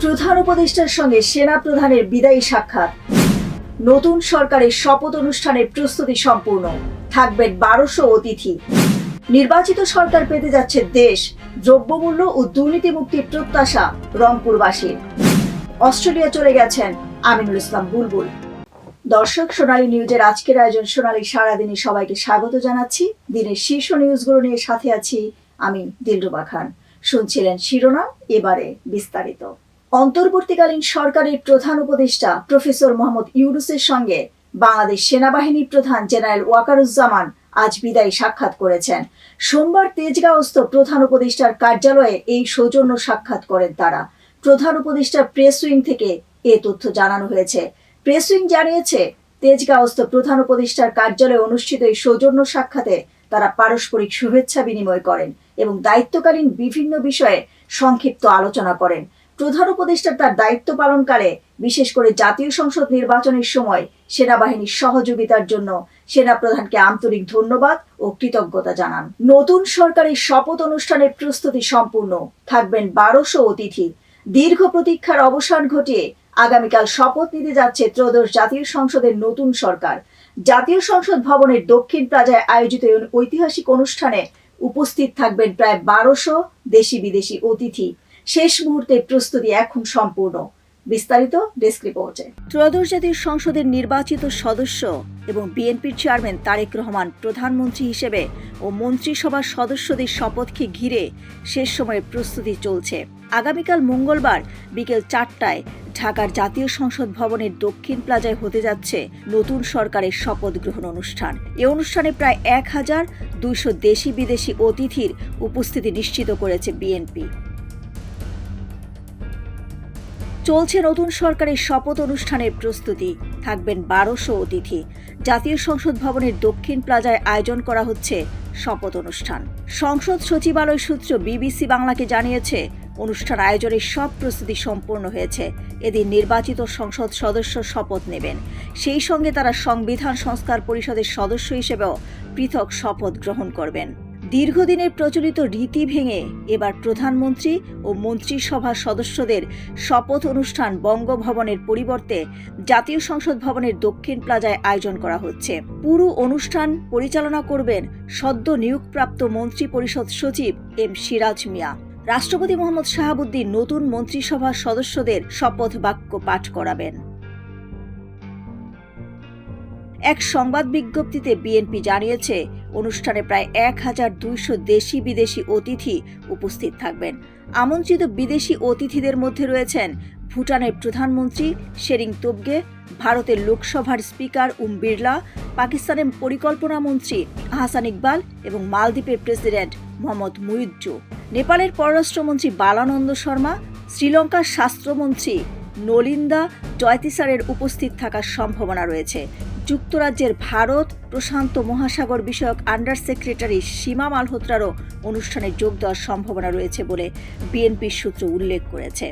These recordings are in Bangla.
প্রধান উপদেষ্টার সঙ্গে সেনা প্রধানের বিদায়ী সাক্ষাৎ। নতুন সরকারের শপথ অনুষ্ঠানের প্রস্তুতি সম্পূর্ণ, থাকবেন 1200 অতিথি। নির্বাচিত সরকার পেতে যাচ্ছে দেশ, দ্রব্যমূল্য ও দুর্নীতি মুক্তির প্রত্যাশা রংপুরবাসীর। অস্ট্রেলিয়া চলে গেছেন আমিনুল ইসলাম বুলবুল। দর্শক, সোনালী নিউজের আজকের আয়োজন সোনালী সারাদিনে সবাইকে স্বাগত জানাচ্ছি। দিনের শীর্ষ নিউজগুলো নিয়ে সাথে আছি আমি দিলরুবা খান। শুনছিলেন শিরোনাম, এবারে বিস্তারিত। অন্তর্বর্তীকালীন সরকারের প্রধান উপদেষ্টা প্রফেসর মোহাম্মদ ইউনূসের সঙ্গে বাংলাদেশ সেনাবাহিনী প্রধান জেনারেল ওয়াকারুজ্জামান আজ বিদায়ী সাক্ষাৎ করেছেন। সোমবার তেজগাঁওস্থ প্রধান উপদেষ্টার কার্যালয়ে এই সৌজন্য সাক্ষাৎ করেন তারা। প্রধান উপদেষ্টার প্রেস উইং থেকে এ তথ্য জানানো হয়েছে। প্রেস উইং জানিয়েছে, তেজগাঁওস্থ প্রধান উপদেষ্টার কার্যালয়ে অনুষ্ঠিত এই সৌজন্য সাক্ষাতে তারা পারস্পরিক শুভেচ্ছা বিনিময় করেন এবং দায়িত্বকালীন বিভিন্ন বিষয়ে সংক্ষিপ্ত আলোচনা করেন। প্রধান উপদেষ্টা তার দায়িত্ব পালনকালে বিশেষ করে জাতীয় সংসদ নির্বাচনের সময় সেনাবাহিনীর সহযোগিতার জন্য সেনাপ্রধানকে আন্তরিক ধন্যবাদ ও কৃতজ্ঞতা জানান। নতুন সরকারের শপথ অনুষ্ঠানের প্রস্তুতি সম্পূর্ণ, থাকবেন 1200 অতিথি। দীর্ঘ প্রতীক্ষার অবসান ঘটিয়ে আগামীকাল শপথ নিতে যাচ্ছে ত্রয়োদশ জাতীয় সংসদের নতুন সরকার। জাতীয় সংসদ ভবনের দক্ষিণ প্লাজায় আয়োজিত ঐতিহাসিক অনুষ্ঠানে উপস্থিত থাকবেন প্রায় 1200 দেশি বিদেশি অতিথি। শেষ মুহূর্তে প্রস্তুতি এখন সম্পূর্ণ। বিস্তারিত ডেস্ক রিপোর্টে। ত্রয়োদশ জাতীয় সংসদের নির্বাচিত সদস্য এবং বিএনপির চেয়ারম্যান তারেক রহমান প্রধানমন্ত্রী হিসেবে ও মন্ত্রিসভার সদস্যদের শপথকে ঘিরে শেষ সময়ের প্রস্তুতি চলছে। আগামীকাল মঙ্গলবার বিকেল 4টায় ঢাকার জাতীয় সংসদ ভবনের দক্ষিণ প্লাজায় হতে যাচ্ছে নতুন সরকারের শপথ গ্রহণ অনুষ্ঠান। এ অনুষ্ঠানে প্রায় 1200 দেশি বিদেশি অতিথির উপস্থিতি নিশ্চিত করেছে বিএনপি। চলছে নতুন সরকারের শপথ অনুষ্ঠানের প্রস্তুতি, থাকবেন 1200 অতিথি। জাতীয় সংসদ ভবনের দক্ষিণ প্লাজায় আয়োজন করা হচ্ছে শপথ অনুষ্ঠান। সংসদ সচিবালয় সূত্র বিবিসি বাংলাকে জানিয়েছে, অনুষ্ঠান আয়োজনের সব প্রস্তুতি সম্পূর্ণ হয়েছে। এদিন নির্বাচিত সংসদ সদস্য শপথ নেবেন। সেই সঙ্গে তারা সংবিধান সংস্কার পরিষদের সদস্য হিসেবেও পৃথক শপথ গ্রহণ করবেন। দীর্ঘদিনের প্রচলিত রীতি ভেঙে এবার প্রধানমন্ত্রী ও মন্ত্রিসভার সদস্যদের শপথ অনুষ্ঠান বঙ্গভবনের পরিবর্তে জাতীয় সংসদ ভবনের দক্ষিণ প্লাজায় আয়োজন করা হচ্ছে। পুরো অনুষ্ঠান পরিচালনা করবেন সদ্য নিয়োগপ্রাপ্ত মন্ত্রী পরিষদ সচিব এম সিরাজ মিয়া। রাষ্ট্রপতি মোহাম্মদ শাহাবুদ্দিন নতুন মন্ত্রিসভার সদস্যদের শপথ বাক্য পাঠ করাবেন। এক সংবাদ বিজ্ঞপ্তিতে বিএনপি জানিয়েছে, অনুষ্ঠানে প্রায় 1200 দেশি বিদেশি অতিথি উপস্থিত থাকবেন। আমন্ত্রিত বিদেশি অতিথিদের মধ্যে রয়েছেন ভুটানের প্রধানমন্ত্রী শেরিং তোবগে, ভারতের লোকসভার স্পিকার বিরলা, পাকিস্তানের পরিকল্পনা মন্ত্রী আহসান ইকবাল এবং মালদ্বীপের প্রেসিডেন্ট মোহাম্মদ মুইজ্জু। নেপালের পররাষ্ট্রমন্ত্রী বালানন্দ শর্মা, শ্রীলঙ্কার স্বাস্থ্যমন্ত্রী নলিন্দা জয়তিসারের উপস্থিত থাকার সম্ভাবনা রয়েছে। যুক্তরাজ্যের ভারত প্রশান্ত মহাসাগর বিষয়ক আন্ডার সেক্রেটারি সীমা মালহোত্রারও অনুষ্ঠানে যোগ দেওয়ার সম্ভাবনা রয়েছে বলে বিএনপির সূত্র উল্লেখ করেছে।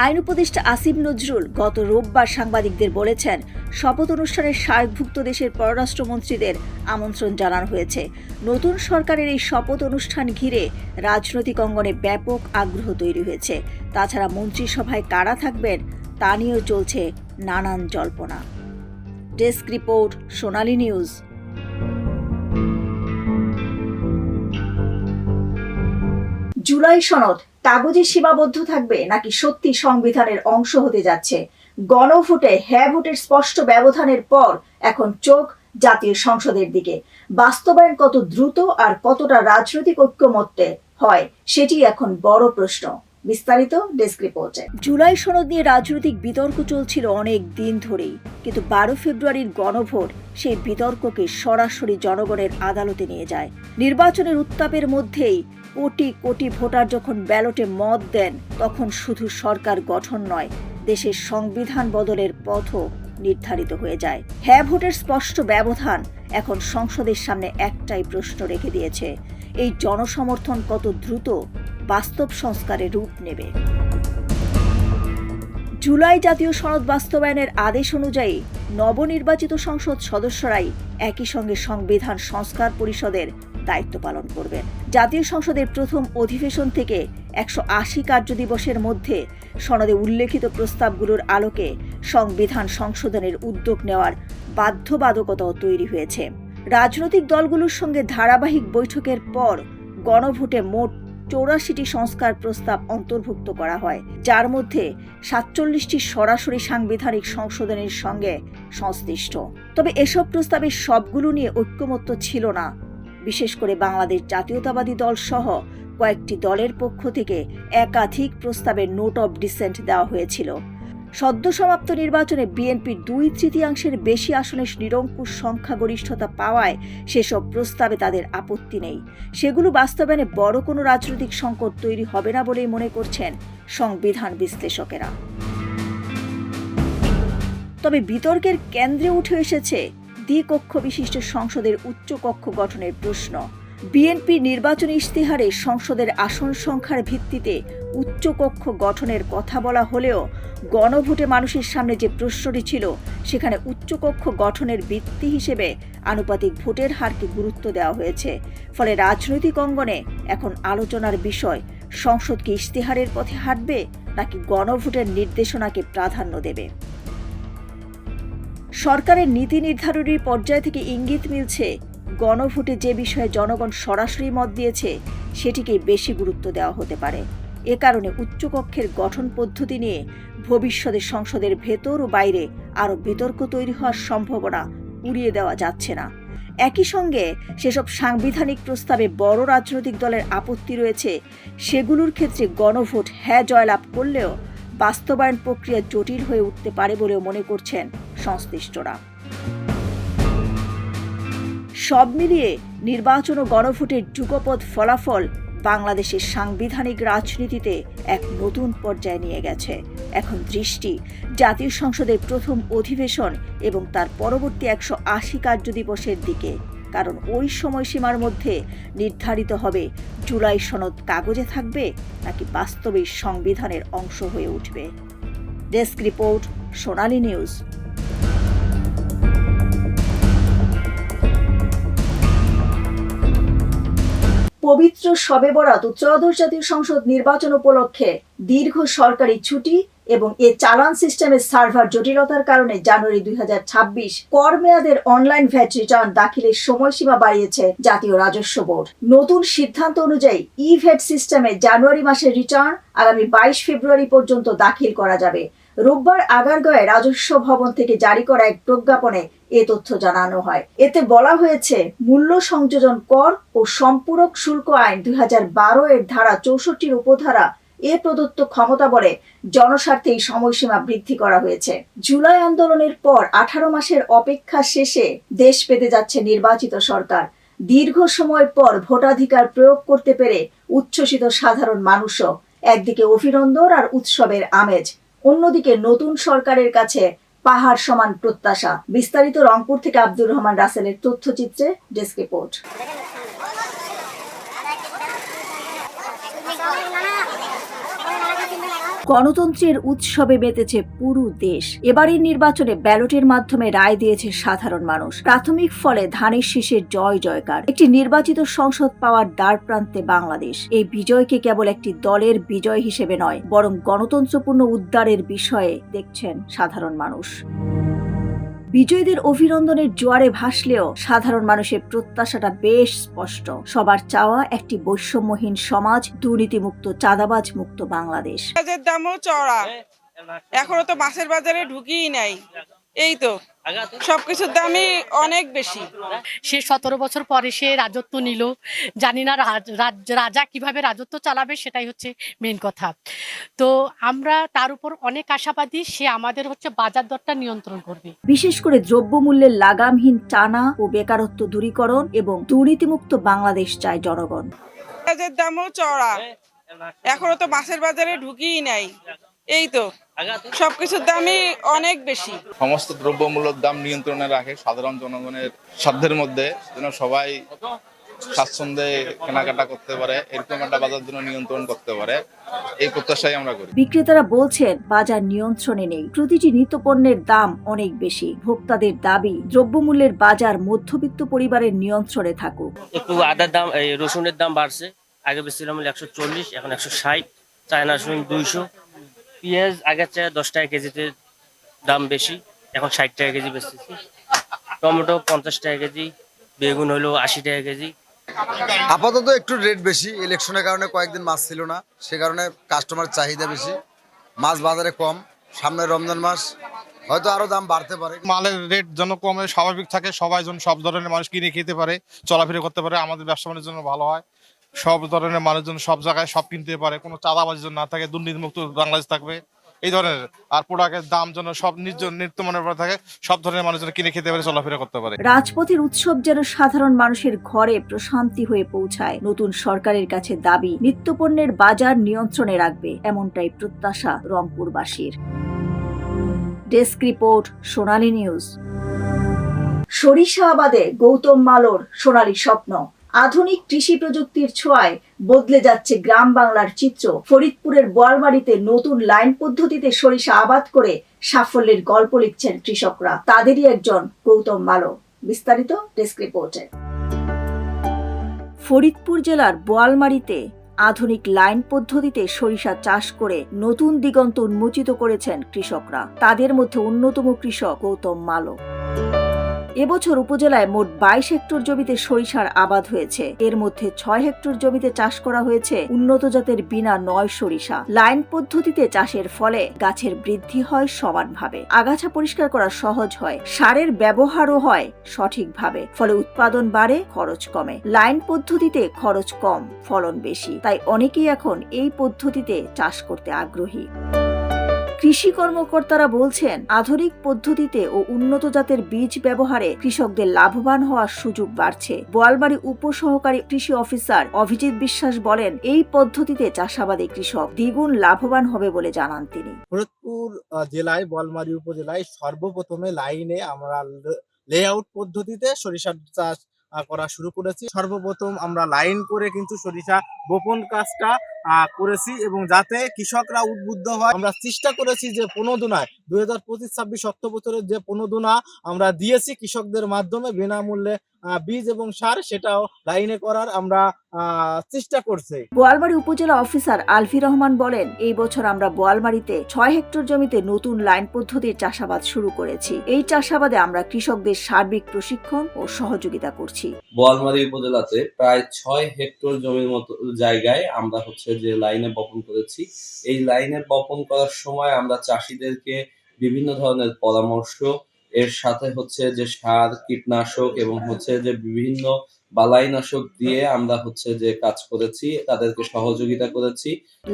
আইন উপদেষ্টা আসিফ নজরুল গত রোববার সাংবাদিকদের বলেছেন, শপথ অনুষ্ঠানের সার্কভুক্ত দেশের পররাষ্ট্রমন্ত্রীদের আমন্ত্রণ জানানো হয়েছে। নতুন সরকারের এই শপথ অনুষ্ঠান ঘিরে রাজনৈতিক অঙ্গনে ব্যাপক আগ্রহ তৈরি হয়েছে। তাছাড়া মন্ত্রিসভায় কারা থাকবেন তা নিয়েও চলছে নানান জল্পনা। ডেস্ক রিপোর্ট, সোনালী নিউজ। জুলাই সনদ কাগজে সীমাবদ্ধ থাকবে নাকি সত্যি সংবিধানের অংশ হতে যাচ্ছে? গণভোটে হ্যাঁ ভোটের স্পষ্ট ব্যবধানের পর এখন চোখ জাতীয় সংসদের দিকে। বাস্তবায়ন কত দ্রুত আর কতটা রাজনৈতিক ঐক্যমত্যে হয়, সেটি এখন বড় প্রশ্ন। বিস্তারিত ডেস্ক রিপোর্টে। জুলাই সনদ নিয়ে রাজনৈতিক বিতর্ক চলছিল অনেক দিন ধরেই, কিন্তু 12 ফেব্রুয়ারির গণভোট সেই বিতর্ককে সরাসরি জনগণের আদালতে নিয়ে যায়। নির্বাচনের উত্তাপের মধ্যেই কোটি কোটি ভোটার যখন ব্যালটে মত দেন, তখন শুধু সরকার গঠন নয়, দেশের সংবিধান বদলের পথও নির্ধারিত হয়ে যায়। হ্যাঁ ভোটের স্পষ্ট ব্যবধান এখন সংসদের সামনে একটাই প্রশ্ন রেখে দিয়েছে, এই জনসমর্থন কত দ্রুত বাস্তব সংস্কারে রূপ নেবে। জুলাই জাতীয় সনদ বাস্তবায়নের আদেশ অনুযায়ী নবনির্বাচিত সংসদ সদস্যরাই একই সঙ্গে সংবিধান সংস্কার পরিষদের দায়িত্ব পালন করবেন। জাতীয় সংসদের প্রথম অধিবেশন থেকে 180 কার্যদিবসের মধ্যে সনদে উল্লেখিত প্রস্তাবগুলোর আলোকে সংবিধান সংশোধনের উদ্যোগ নেওয়ার বাধ্যবাধকতাও তৈরি হয়েছে। রাজনৈতিক দলগুলোর সঙ্গে ধারাবাহিক বৈঠকের পর গণভোটে মোট 84টি সংস্কার প্রস্তাব অন্তর্ভুক্ত করা হয়, যার মধ্যে 47টি সরাসরি সাংবিধানিক সংশোধনের সঙ্গে সংশ্লিষ্ট। তবে এসব প্রস্তাবের সবগুলো নিয়ে ঐক্যমত্য ছিল না। বিশেষ করে বাংলাদেশ জাতীয়তাবাদী দল সহ কয়েকটি দলের পক্ষ থেকে একাধিক প্রস্তাবে নোট অব ডিসেন্ট দেওয়া হয়েছিল। সদ্য সমাপ্ত নির্বাচনে বিএনপির 2/3 বেশি আসনে নিরঙ্কুশ সংখ্যাগরিষ্ঠতা পাওয়ায় সেসব প্রস্তাবে তাদের আপত্তি নেই। সেগুলো বাস্তবায়নে বড় কোনো রাজনৈতিক সংকট তৈরি হবে না বলেই মনে করছেন সংবিধান বিশ্লেষকেরা। তবে বিতর্কের কেন্দ্রে উঠে এসেছে দ্বিকক্ষ বিশিষ্ট সংসদের উচ্চকক্ষ গঠনের প্রশ্ন। বিএনপি নির্বাচনী ইশতেহারে সংসদের আসন সংখ্যার ভিত্তিতে উচ্চকক্ষ গঠনের কথা বলা হলেও গণভোটে মানুষের সামনে যে প্রশ্নটি ছিল, সেখানে উচ্চকক্ষ গঠনের ভিত্তি হিসেবে আনুপাতিক ভোটের হারকে গুরুত্ব দেওয়া হয়েছে। ফলে রাজনৈতিক অঙ্গনে এখন আলোচনার বিষয়, সংসদ কি ইশতেহারের পথে হাঁটবে নাকি গণভোটের নির্দেশনাকে প্রাধান্য দেবে। সরকারের নীতি নির্ধারণী পর্যায় থেকে ইঙ্গিত মিলছে, গণভোটে যে বিষয়ে জনগণ সরাসরি মত দিয়েছে সেটিকেই বেশি গুরুত্ব দেওয়া হতে পারে। এ কারণে উচ্চকক্ষের গঠন পদ্ধতি নিয়ে ভবিষ্যতে সংসদের ভেতর ও বাইরে আরও বিতর্ক তৈরি হওয়ার সম্ভাবনা উড়িয়ে দেওয়া যাচ্ছে না। একই সঙ্গে সেসব সাংবিধানিক প্রস্তাবে বড় রাজনৈতিক দলের আপত্তি রয়েছে, সেগুলোর ক্ষেত্রে গণভোট হ্যাঁ জয়লাভ করলেও বাস্তবায়ন প্রক্রিয়া জটিল হয়ে উঠতে পারে বলেও মনে করছেন সংশ্লিষ্টরা। সব মিলিয়ে নির্বাচন ও গণভোটের যুগপৎ ফলাফল বাংলাদেশের সাংবিধানিক রাজনীতিতে এক নতুন পর্যায়ে নিয়ে গেছে। এখন দৃষ্টি জাতীয় সংসদের প্রথম অধিবেশন এবং তার পরবর্তী 180 কার্যদিবসের দিকে, কারণ ওই সময়সীমার মধ্যে নির্ধারিত হবে জুলাই সনদ কাগজে থাকবে নাকি বাস্তবেই সংবিধানের অংশ হয়ে উঠবে। ডেস্ক রিপোর্ট, সোনালী নিউজ। পবিত্র শবে বরাত ও ত্রয়োদশ জাতীয় সংসদ নির্বাচন উপলক্ষে দীর্ঘ সরকারি ছুটি এবং চালান সিস্টেমের সার্ভার জটিলতার কারণে জানুয়ারি 2026 কর মেয়াদের অনলাইন ভ্যাট রিটার্ন দাখিলের সময়সীমা বাড়িয়েছে জাতীয় রাজস্ব বোর্ড। নতুন সিদ্ধান্ত অনুযায়ী ভ্যাট সিস্টেমে জানুয়ারি মাসের রিটার্ন আগামী 22 ফেব্রুয়ারি পর্যন্ত দাখিল করা যাবে। রোববার আগারগাঁওয়ে রাজস্ব ভবন থেকে জারি করা এক প্রজ্ঞাপনে এ তথ্য জানানো হয়। এতে বলা হয়েছে, মূল্য সংযোজন কর ও সম্পূরক শুল্ক আইন 2012 এর ধারা 64 উপধারা প্রদত্ত ক্ষমতা বলে জনস্বার্থে এই সময়সীমা বৃদ্ধি করা হয়েছে। জুলাই আন্দোলনের পর 18 মাসের অপেক্ষা শেষে দেশ পেতে যাচ্ছে নির্বাচিত সরকার। দীর্ঘ সময় পর ভোটাধিকার প্রয়োগ করতে পেরে উচ্ছ্বসিত সাধারণ মানুষও। একদিকে অভিনন্দন আর উৎসবের আমেজ, অন্যদিকে নতুন সরকারের কাছে পাহাড় সমান প্রত্যাশা। বিস্তারিত রংপুর থেকে আব্দুর রহমান রাসেলের তথ্যচিত্রে। Desk report. গণতন্ত্রের উৎসবে মেতেছে পুরো দেশ। এবারের নির্বাচনে ব্যালটের মাধ্যমে রায় দিয়েছে সাধারণ মানুষ। প্রাথমিক ফলে ধানের শীষের জয় জয়কার। একটি নির্বাচিত সংসদ পাওয়ার দ্বার প্রান্তে বাংলাদেশ। এই বিজয়কে কেবল একটি দলের বিজয় হিসেবে নয়, বরং গণতন্ত্রপূর্ণ উদ্ধারের বিষয়ে দেখছেন সাধারণ মানুষ। বিজয়ীদের অভিনন্দনের জোয়ারে ভাসলেও সাধারণ মানুষের প্রত্যাশাটা বেশ স্পষ্ট। সবার চাওয়া একটি বৈষম্যহীন সমাজ, দুর্নীতিমুক্ত, চাঁদাবাজ মুক্ত বাংলাদেশ। পেঁয়াজের দামও চড়া, এখনো তো মাছের বাজারে ঢুকিই নাই। এই তো সবকিছুর দামই অনেক বেশি। সে 17 বছর পরে সে রাজত্ব নিল, জানি না রাজা কিভাবে রাজত্ব চালাবে, সেটাই হচ্ছে মেন কথা। তো আমরা তার উপর অনেক আশাবাদী, সে আমাদের হচ্ছে বাজার দরটা নিয়ন্ত্রণ করবে। বিশেষ করে দ্রব্যমূল্যের লাগামহীন টানা ও বেকারত্ব দূরীকরণ এবং দুর্নীতিমুক্ত বাংলাদেশ চায় জনগণ। পেঁয়াজের দামও চড়া, এখনো তো মাছের বাজারে ঢুকিই নাই। এই তো সবকিছুর দামই অনেক বেশি। সমস্ত দ্রব্যমূল্যের দাম নিয়ন্ত্রণে রাখে সাধারণ জনগণের সাধ্যের মধ্যে, যেন সবাই স্বাচ্ছন্দ্যে কেনাকাটা করতে পারে, এরকম একটা বাজার জন্য নিয়ন্ত্রণ করতে পারে, এই প্রত্যাশাই আমরা করি। বিক্রেতারা বলছেন, বাজার নিয়ন্ত্রণে নেই, প্রতিটি নিত্যপণ্যের দাম অনেক বেশি। ভোক্তাদের দাবি, দ্রব্যমূল্যের বাজার মধ্যবিত্ত পরিবারের নিয়ন্ত্রণে থাকুক। একটু আদার দাম, রসুনের দাম বাড়ছে, আগে বেচছিলাম 140, এখন 160, চায়না রসুন 200, পেঁয়াজ আগের চেয়ে 10 টাকা কেজিতে দাম বেশি, এখন 60 টাকা কেজি বেচতেছি, টমেটো 50 টাকা কেজি, বেগুন হলো 80 টাকা কেজি। আপাতত একটু রেট বেশি, ইলেকশনের কারণে কয়েকদিন মাছ ছিল না, সে কারণে কাস্টমার চাহিদা বেশি, মাছ বাজারে কম। সামনে রমজান মাস, হয়তো আরো দাম বাড়তে পারে। মালের রেট যেন কমে স্বাভাবিক থাকে, সবাই যেন সব ধরনের মানুষ কিনে খেতে পারে, চলাফেরা করতে পারে, আমাদের ব্যবসা বাণিজ্যের জন্য ভালো হয়, সব ধরনের মানুষজন সব জায়গায় সব কিনতে পারে, কোনো চাঁদাবাজির জন্য না থাকে, দুর্নীতিমুক্ত বাংলাদেশ থাকবে এই ধরনের। আর প্রোডাক্টের দাম যেন সব নিত্যমানের উপরে থাকে, সব ধরনের মানুষ যেন কিনে খেতে পারে, চলাফেরা করতে পারে। রাজপথের উৎসব যেন সাধারণ মানুষের ঘরে প্রশান্তি হয়ে পৌঁছায়। নতুন সরকারের কাছে দাবি, নিত্যপণ্যের বাজার নিয়ন্ত্রণে রাখবে, এমনটাই প্রত্যাশা রংপুরবাসীর। ডেস্ক রিপোর্ট, সোনালী নিউজ। সরিষা আবাদে গৌতম মালোর সোনালী স্বপ্ন। আধুনিক কৃষি প্রযুক্তির ছোঁয়ায় বদলে যাচ্ছে গ্রাম বাংলার চিত্র। ফরিদপুরের বোয়ালমারীতে নতুন লাইন পদ্ধতিতে সরিষা আবাদ করে সাফল্যের গল্প লিখছেন কৃষকরা। তাদেরই একজন গৌতম মালো। বিস্তারিত ডেস্ক রিপোর্টে। ফরিদপুর জেলার বোয়ালমারীতে আধুনিক লাইন পদ্ধতিতে সরিষা চাষ করে নতুন দিগন্ত উন্মোচিত করেছেন কৃষকরা। তাদের মধ্যে অন্যতম কৃষক গৌতম মালো। এবছর উপজেলায় মোট 22 হেক্টর জমিতে সরিষার আবাদ হয়েছে। এর মধ্যে 6 হেক্টর জমিতে চাষ করা হয়েছে উন্নত জাতের বিনা 9 সরিষা। লাইন পদ্ধতিতে চাষের ফলে গাছের বৃদ্ধি হয় সমানভাবে, আগাছা পরিষ্কার করা সহজ হয়, সারের ব্যবহারও হয় সঠিকভাবে, ফলে উৎপাদন বাড়ে, খরচ কমে। লাইন পদ্ধতিতে খরচ কম, ফলন বেশি, তাই অনেকেই এখন এই পদ্ধতিতে চাষ করতে আগ্রহী। কৃষি কর্মকর্তারা বলছেন, আধুনিক পদ্ধতিতে ও উন্নত জাতের বীজ ব্যবহারে কৃষকদের লাভবান হওয়ার সুযোগ বাড়ছে। বোয়ালমারী উপসহকারী কৃষি অফিসার অভিজিৎ বিশ্বাস বলেন, এই পদ্ধতিতে চাষাবাদী কৃষক দ্বিগুণ লাভবান হবে বলে জানান তিনি। ফরিদপুর জেলায় বোয়ালমারী উপজেলায় সর্বপ্রথমে লাইনে আমরা লেআউট পদ্ধতিতে সরিষার চাষ করা শুরু করেছি। সর্বপ্রথম আমরা লাইন করে কিন্তু সরিষা বপন কাজটা করেছি, এবং যাতে কৃষকরা উদ্বুদ্ধ হয় আমরা চেষ্টা করেছি যে প্রণোদনায় 2025-26 অর্থ বছরের যে প্রণোদনা আমরা দিয়েছি কৃষকদের মাধ্যমে বিনামূল্যে বীজ এবং সার, সেটাও লাইনে করার আমরা চেষ্টা করছি। বোয়ালমারী উপজেলা অফিসার আলফি রহমান বলেন, এই বছর আমরা বোয়ালমারীতে 6 হেক্টর জমিতে নতুন লাইন পদ্ধতির চাষাবাদ শুরু করেছি। এই চাষাবাদে আমরা কৃষকদের সার্বিক প্রশিক্ষণ ও সহযোগিতা করছি। বোয়ালমারী উপজেলাতে প্রায় 6 হেক্টর জমির মতো জায়গায় আমরা যে লাইনে বপন করেছি। এই লাইনে বপন করার সময় আমরা চাষিদেরকে বিভিন্ন ধরনের পরামর্শ, এর সাথে যে সার, কীটনাশক এবং যে বিভিন্ন বালাইনাশক দিয়ে আমরা যে কাজ করেছি, তাদেরকে সহযোগিতা করেছি।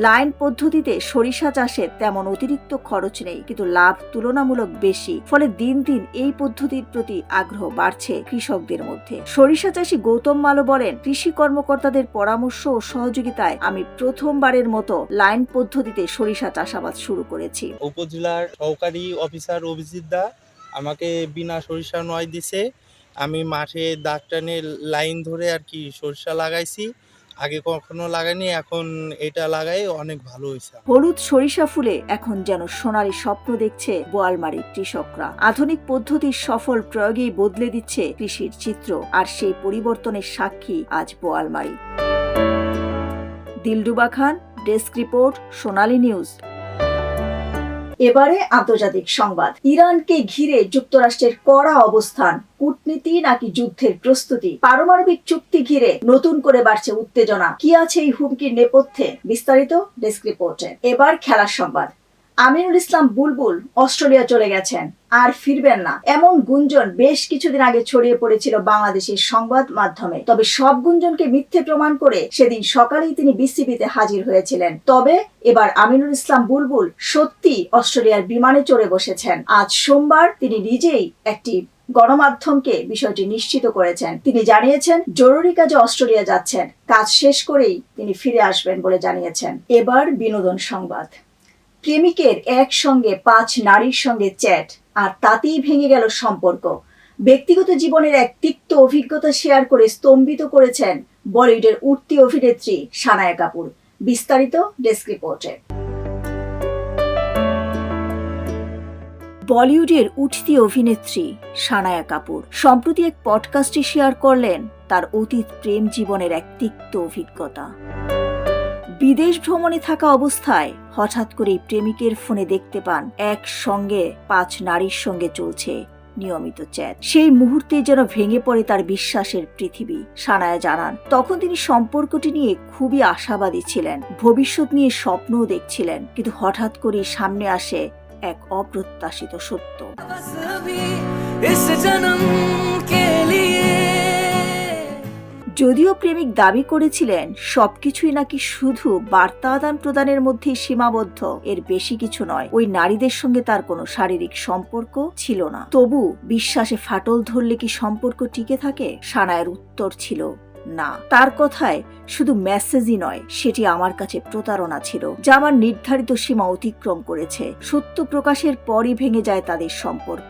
লাইন পদ্ধতিতে সরিষা চাষে তেমন অতিরিক্ত খরচ নেই, কিন্তু লাভ তুলনামূলক বেশি, ফলে দিন দিন এই পদ্ধতির প্রতি আগ্রহ বাড়ছে কৃষকদের মধ্যে। সরিষা চাষী গৌতম মালো বলেন, কৃষি কর্মকর্তাদের পরামর্শ ও সহযোগিতায় আমি প্রথমবারের মতো লাইন পদ্ধতিতে সরিষা চাষাবাদ শুরু করেছি। উপজেলার সহকারী অফিসার অভিজিৎ দা আমাকে বিনা সরিষা নয় দিছে। আমি মাঠে দাগ টানে লাইন ধরে সরিষা লাগাইছি, আগে কখনো লাগাইনি, এখন এটা লাগাই অনেক ভালো হয়েছে। হলুদ সরিষা ফুলে এখন যেন সোনালী স্বপ্ন দেখছে বোয়ালমারীর কৃষকরা। আধুনিক পদ্ধতির সফল প্রয়োগেই বদলে দিচ্ছে কৃষির চিত্র, আর সেই পরিবর্তনের সাক্ষী আজ বোয়ালমারী। দিলরুবা খান, ডেস্ক রিপোর্ট, সোনালী নিউজ। এবারে আন্তর্জাতিক সংবাদ। ইরানকে ঘিরে যুক্তরাষ্ট্রের কড়া অবস্থান, কূটনীতি নাকি যুদ্ধের প্রস্তুতি? পারমাণবিক চুক্তি ঘিরে নতুন করে বাড়ছে উত্তেজনা। কি আছে এই হুমকির নেপথ্যে? বিস্তারিত ডেস্ক রিপোর্টে। এবার খেলার সংবাদ। আমিনুল ইসলাম বুলবুল অস্ট্রেলিয়া চলে গেছেন, আর ফিরবেন না, এমন গুঞ্জন বেশ কিছুদিন আগে ছড়িয়ে পড়েছিল বাংলাদেশের সংবাদ মাধ্যমে। তবে সব গুঞ্জনকে মিথ্যে প্রমাণ করে সেদিন সকালেই তিনি বিসিবিতে হাজির হয়েছিলেন। তবে এবার আমিনুল ইসলাম বুলবুল সত্যি অস্ট্রেলিয়ার বিমানে চড়ে বসেছেন। আজ সোমবার তিনি নিজেই একটি গণমাধ্যমকে বিষয়টি নিশ্চিত করেছেন। তিনি জানিয়েছেন, জরুরি কাজে অস্ট্রেলিয়া যাচ্ছেন, কাজ শেষ করেই তিনি ফিরে আসবেন বলে জানিয়েছেন। এবার বিনোদন সংবাদ। প্রেমিকের একসঙ্গে 5 নারীর সঙ্গে চ্যাট, আর তাতেই ভেঙে গেল সম্পর্ক। ব্যক্তিগত জীবনের এক তিক্ত অভিজ্ঞতা শেয়ার করে স্তম্ভিত করেছেন বলিউডের উঠতি অভিনেত্রী সানায়া কাপুর। বিস্তারিত ডেস্ক রিপোর্টে। বলিউডের উঠতি অভিনেত্রী সানায়া কাপুর সম্প্রতি এক পডকাস্টে শেয়ার করলেন তার অতীত প্রেম জীবনের এক তিক্ত অভিজ্ঞতা। বিদেশ ভ্রমণে থাকা অবস্থায় হঠাৎ করেই প্রেমিকের ফোনে দেখতে পান একসঙ্গে 5 নারীর সঙ্গে চলছে নিয়মিত চ্যাট। সেই মুহূর্তে যেন ভেঙে পড়ে তার বিশ্বাসের পৃথিবী। সানায়া জানান, তখন তিনি সম্পর্কটি নিয়ে খুবই আশাবাদী ছিলেন, ভবিষ্যৎ নিয়ে স্বপ্নও দেখছিলেন, কিন্তু হঠাৎ করেই সামনে আসে এক অপ্রত্যাশিত সত্য। যদিও প্রেমিক দাবি করেছিলেন সবকিছুই নাকি শুধু বার্তা আদান প্রদানের মধ্যেই সীমাবদ্ধ, এর বেশি কিছু নয়, ওই নারীদের সঙ্গে তার কোনো শারীরিক সম্পর্ক ছিল না, তবু বিশ্বাসে ফাটল ধরলে কি সম্পর্ক টিকে থাকে? সানায়ার উত্তর ছিল না। তার কথায় শুধু মেসেজই নয়, সেটি আমার কাছে প্রতারণা ছিল, যা আমার নির্ধারিত সীমা অতিক্রম করেছে। সত্য প্রকাশের পরই ভেঙে যায় তাদের সম্পর্ক।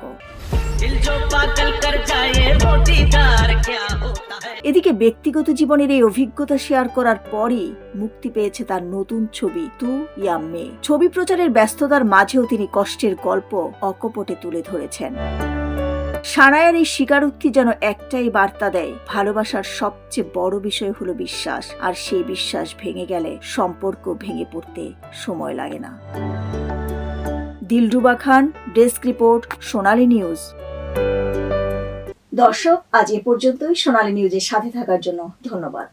এদিকে ব্যক্তিগত জীবনের এই অভিজ্ঞতা শেয়ার করার পরই মুক্তি পেয়েছে তার নতুন ছবি তু ইয়া মে। ছবি প্রচারের ব্যস্ততার মাঝেও তিনি কষ্টের গল্প অকপটে তুলে ধরেছেন। সানায়ার এই স্বীকারোক্তি যেন একটাই বার্তা দেয়, ভালোবাসার সবচেয়ে বড় বিষয় হলো বিশ্বাস, আর সেই বিশ্বাস ভেঙে গেলে সম্পর্ক ভেঙে পড়তে সময় লাগে না। দিলরুবা খান, ডেস্ক রিপোর্ট, সোনালী নিউজ। দর্শক, আজ এ পর্যন্তই। সোনালী নিউজের সাথে থাকার জন্য ধন্যবাদ।